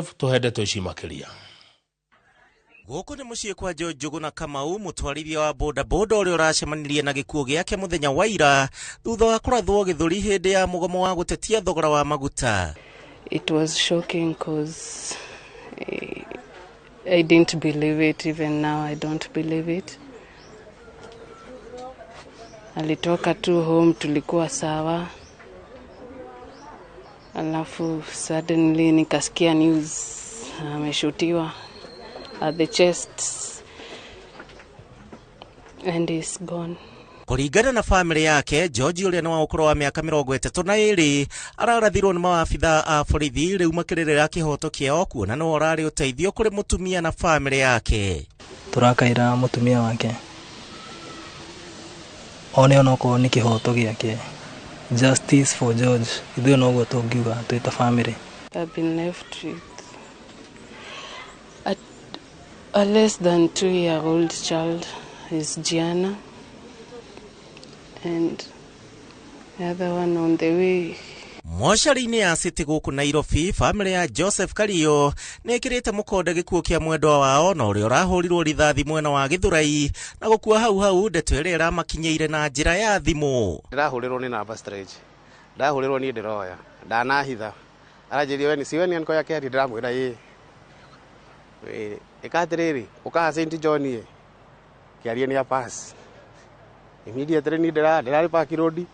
tuhende tucimakiria Gũkũ nĩ mũciĩ kwa George Njũgũna Kamau, mũtwarithia wa bodaboda ũrĩa ũracemanirie na gĩkuũ gĩake mũthenya wa ira thutha wa kũrathwo gĩthũri hĩndĩ ya mũgomo wa gũtetia thogora wa maguta. It was shocking because I didn't believe it. Even now I don't believe it. Alitoka tu home, tulikuwa sawa, alafu suddenly nikasikia news ameshutiwa at the chest and is gone. Kũringana na family yake, George ũrĩa nĩ wa ũkũrũ wa mĩaka 32 ararathirwo nĩ maabitha a borithi rĩu makĩrĩrĩra kĩhoto kĩao kuona no ũrarĩ ũteithio kũrĩ mũtumia na family yake. Turakaira mũtumia wake one onoko nĩ kĩhoto gĩake. Justice for George. Ithuĩ no guo tũngiuga twĩta family. I've been left with a less than 2-year-old child is Gianna, and the other one on the way. Moshari-inĩ ya City gũkũ Nairobi, family ya Joseph Kario nĩ ĩkĩrĩte mũkonde gĩkuũ kĩa mwendwa wao na ũrĩa ũrahũrirwo rithathi mwena wa Gĩthũrai na gũkua hau ndeto ĩrĩa ĩramakinyĩire na njĩra ya thimũ. Ndĩrahũrĩrwo nĩ namba straight. Ndahũrĩrwo niĩ ndĩroya. Ndanahitha. Aranjĩria we si we nĩ nkoya kĩari ndĩramwĩra ĩkatirĩrĩ ũkaha St John ye kĩarie nĩ pass. Immediately ni ndĩrarĩ park road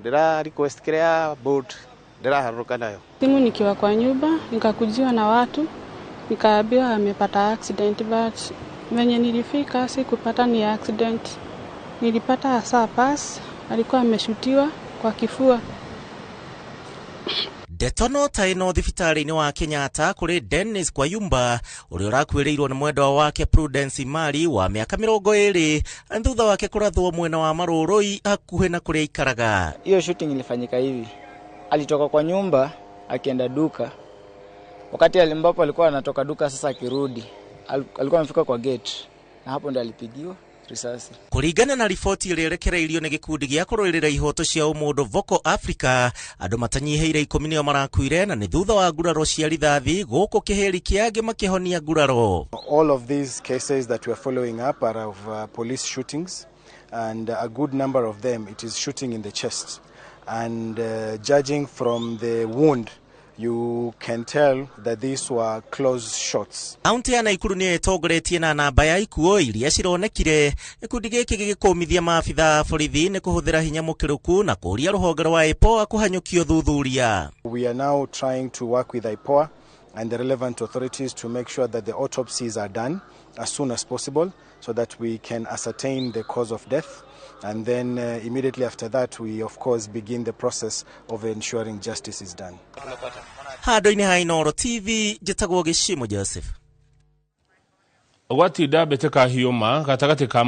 ndĩra request kĩrĩa boat ndĩraharũka nayo. Simu nikiwa kwa nyumba nikakujiwa na watu nikaambiwa amepata accident, but venye nilifika sikupata ni accident. Nilipata hasa pass, alikuwa ameshutiwa kwa kifua. Detono taino thibitarĩ-inĩ wa Kenyatta kũrĩ Dennis Kwayumba ũrĩa ũrakuĩrĩirwo nĩ mwendwa wake Prudence Mali wa mĩaka 20 thutha wake kũrathwo mwena wa Marũrũi hakuhĩ na kũrĩa ikaraga. Hiyo shooting ilifanyika hivi. Alitoka kwa nyumba akienda duka. Wakati ambapo alikuwa anatoka duka sasa akirudi, alikuwa amefika kwa gate na hapo ndo alipigiwa risasi. Kũringana na riboti ĩrĩa ĩrekereirio nĩ gĩkundi gĩa kũrũĩrĩra ihoto cia ũmũndũ Vocal Africa, andũ matanyiheire 10 nĩo marakuire na nĩ thutha wa nguraro cia rithathi gũkũ kĩheri kĩangĩ makĩhonia nguraro. All of these cases that we are following up are of police shootings, and a good number of them it is shooting in the chest, and judging from the wound you can tell that these were close shots. Kaunti ya Nakuru nĩ ĩtongoretie na namba ya ikuũ iria cironekire. Gĩkundi gĩkĩ gĩgĩkũmithia maabitha a borithi nĩ kũhũthĩra hinya mũkĩrũku na kũria rũhonge rwa IPOA kũhanyũkio thuthuria. We are now trying to work with IPOA and the relevant authorities to make sure that the autopsies are done as soon as possible so that we can ascertain the cause of death. And then immediately after that, we of course begin the process of ensuring justice is done. Handũ-inĩ ha Inooro TV, njĩtagwo Gĩcimo Joseph. gwatinda mbĩtĩka hiũma gatagatĩ ka